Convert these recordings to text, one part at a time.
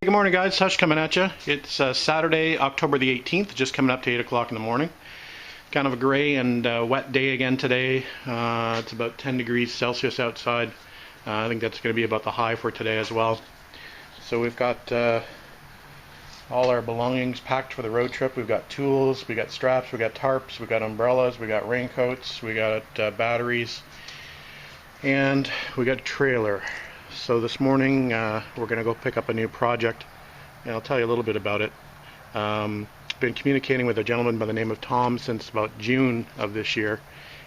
Good morning, guys. Hush coming at you. It's Saturday, October the 18th, just coming up to 8 o'clock in the morning. Kind of a gray and wet day again today. It's about 10 degrees Celsius outside. I think that's going to be about the high for today as well. So we've got all our belongings packed for the road trip. We've got tools, we got straps, we got tarps, we got umbrellas, we got raincoats, we got batteries, and we got a trailer. So this morning we're going to go pick up a new project, and I'll tell you a little bit about it. Been communicating with a gentleman by the name of Tom since about June of this year,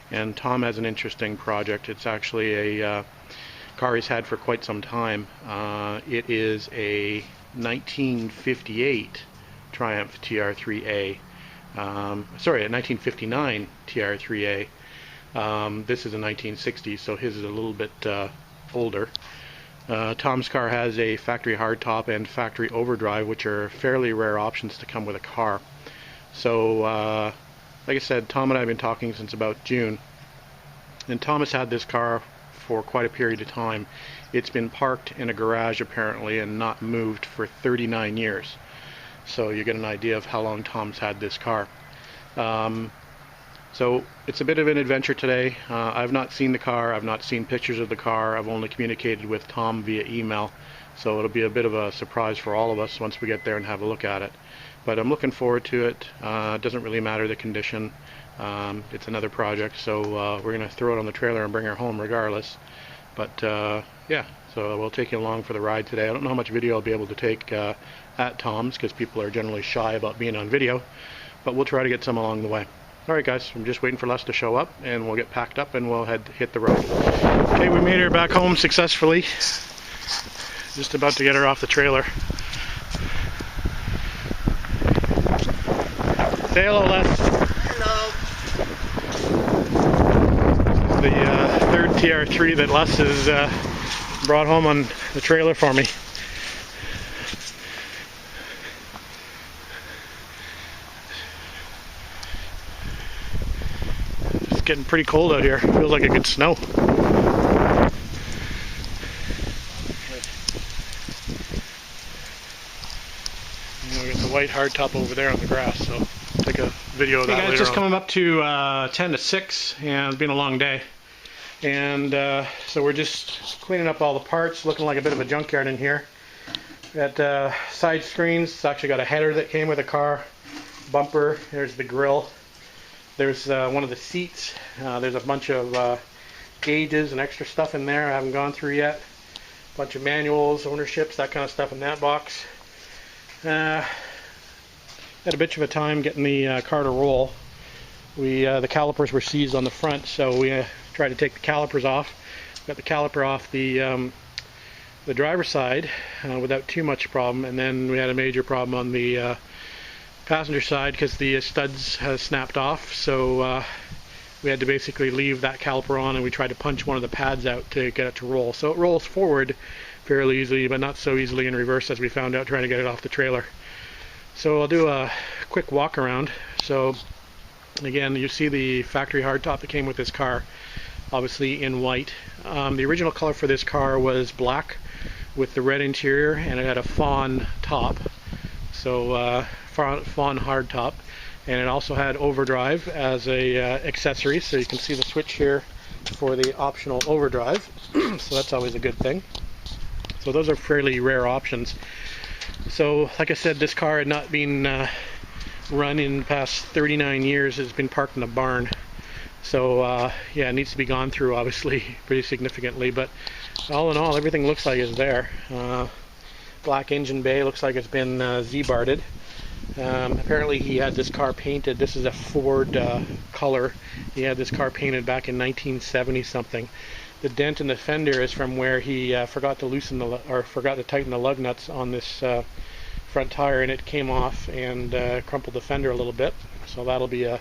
and Tom has an interesting project. It's actually a car he's had for quite some time. It is a 1958 Triumph TR3A. Sorry, a 1959 TR3A. This is a 1960, so his is a little bit older. Tom's car has a factory hardtop and factory overdrive, which are fairly rare options to come with a car. So, like I said, Tom and I have been talking since about June, and Tom has had this car for quite a period of time. It's been parked in a garage apparently and not moved for 39 years. So you get an idea of how long Tom's had this car. So it's a bit of an adventure today. I've not seen the car, I've not seen pictures of the car, I've only communicated with Tom via email, so it'll be a bit of a surprise for all of us once we get there and have a look at it. But I'm looking forward to it. It doesn't really matter the condition. It's another project, so we're going to throw it on the trailer and bring her home regardless. But yeah, so we'll take you along for the ride today. I don't know how much video I'll be able to take at Tom's, because people are generally shy about being on video, but we'll try to get some along the way. Alright guys, I'm just waiting for Les to show up, and we'll get packed up and we'll hit the road. Okay, we made her back home successfully. Just about to get her off the trailer. Say hello, Les. Hello. This is the third TR3 that Les has brought home on the trailer for me. It's getting pretty cold out here. Feels like it could snow. And we got the white hardtop over there on the grass, so I'll take a video of that later. It's just coming up to 10 to 6, and it's been a long day. And so we're just cleaning up all the parts, looking like a bit of a junkyard in here. Got side screens. It's actually got a header that came with the car, bumper. There's the grill. There's one of the seats. There's a bunch of gauges and extra stuff in there I haven't gone through yet. A bunch of manuals, ownerships, that kind of stuff in that box. Had a bit of a time getting the car to roll. The calipers were seized on the front, so we tried to take the calipers off. Got the caliper off the driver's side without too much problem, and then we had a major problem on the passenger side because the studs has snapped off, so we had to basically leave that caliper on, and we tried to punch one of the pads out to get it to roll. So it rolls forward fairly easily, but not so easily in reverse, as we found out trying to get it off the trailer. So I'll do a quick walk around. So again, you see the factory hardtop that came with this car, obviously in white. The original color for this car was black with the red interior, and it had a fawn top, so fawn hardtop, and it also had overdrive as a accessory, so you can see the switch here for the optional overdrive. So that's always a good thing. So those are fairly rare options. So like I said, this car had not been run in the past 39 years. It's been parked in a barn. So yeah, it needs to be gone through, obviously, pretty significantly, but all in all, everything looks like it's there. Black engine bay, looks like it's been Z-barded. Apparently he had this car painted. This is a Ford color. He had this car painted back in 1970 something. The dent in the fender is from where he forgot to tighten the lug nuts on this front tire, and it came off and crumpled the fender a little bit. So that'll be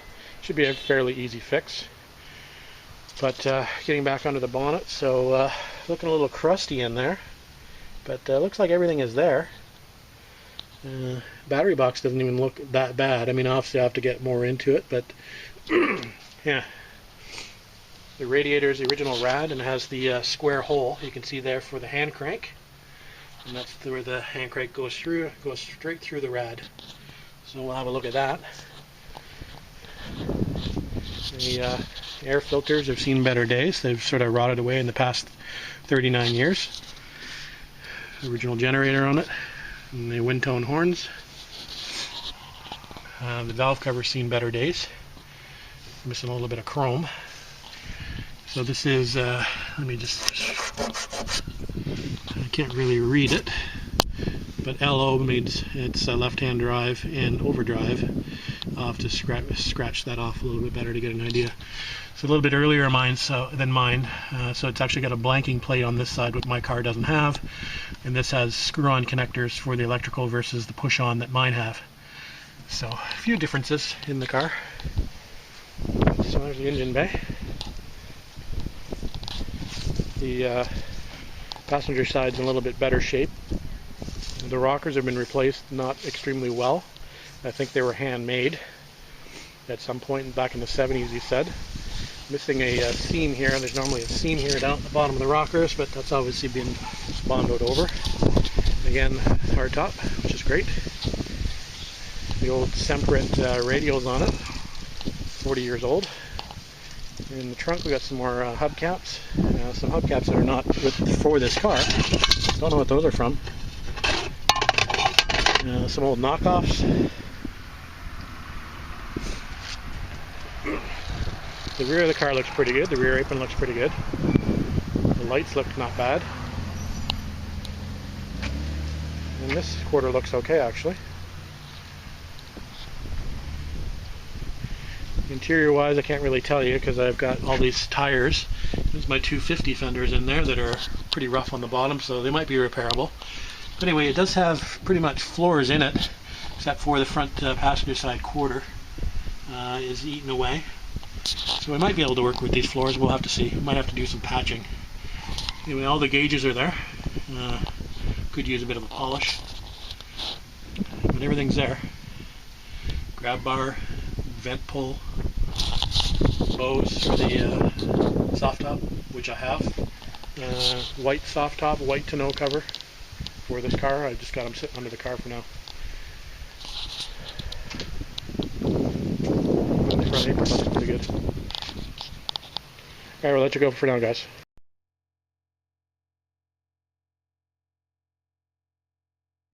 should be a fairly easy fix. But getting back under the bonnet, so looking a little crusty in there, but looks like everything is there. Battery box doesn't even look that bad. I mean, obviously I have to get more into it, but yeah. The radiator is the original rad and has the square hole you can see there for the hand crank. and that's where the hand crank goes through. It goes straight through the rad. So we'll have a look at that. The air filters have seen better days. They've sort of rotted away in the past 39 years. Original generator on it, and the wind tone horns. The valve cover's seen better days. Missing a little bit of chrome. So this is, let me just, I can't really read it, but LO means it's a left-hand drive and overdrive. I'll have to scratch that off a little bit better to get an idea. It's a little bit earlier than mine, so it's actually got a blanking plate on this side, which my car doesn't have, and this has screw-on connectors for the electrical versus the push-on that mine have. So a few differences in the car. So there's the engine bay. The passenger side's in a little bit better shape. The rockers have been replaced, not extremely well. I think they were handmade at some point back in the 70s, he said. Missing a seam here. There's normally a seam here down at the bottom of the rockers, but that's obviously been bondoed over. Again, hardtop, which is great. The old Semperit radials on it, 40 years old. In the trunk we got some more hubcaps. Some hubcaps that are not for this car. Don't know what those are from. Some old knockoffs. The rear of the car looks pretty good. The rear apron looks pretty good. The lights look not bad. And this quarter looks okay, actually. Interior wise, I can't really tell you because I've got all these tires. There's my 250 fenders in there that are pretty rough on the bottom, so they might be repairable. But anyway, it does have pretty much floors in it, except for the front passenger side quarter is eaten away. So we might be able to work with these floors. We'll have to see. We might have to do some patching. Anyway, all the gauges are there. Could use a bit of a polish, but everything's there. Grab bar, vent pull, bows for the soft top, which I have. White soft top, white tonneau cover for this car. I just got them sitting under the car for now. The front apron looks pretty good. Alright, we'll let you go for now, guys.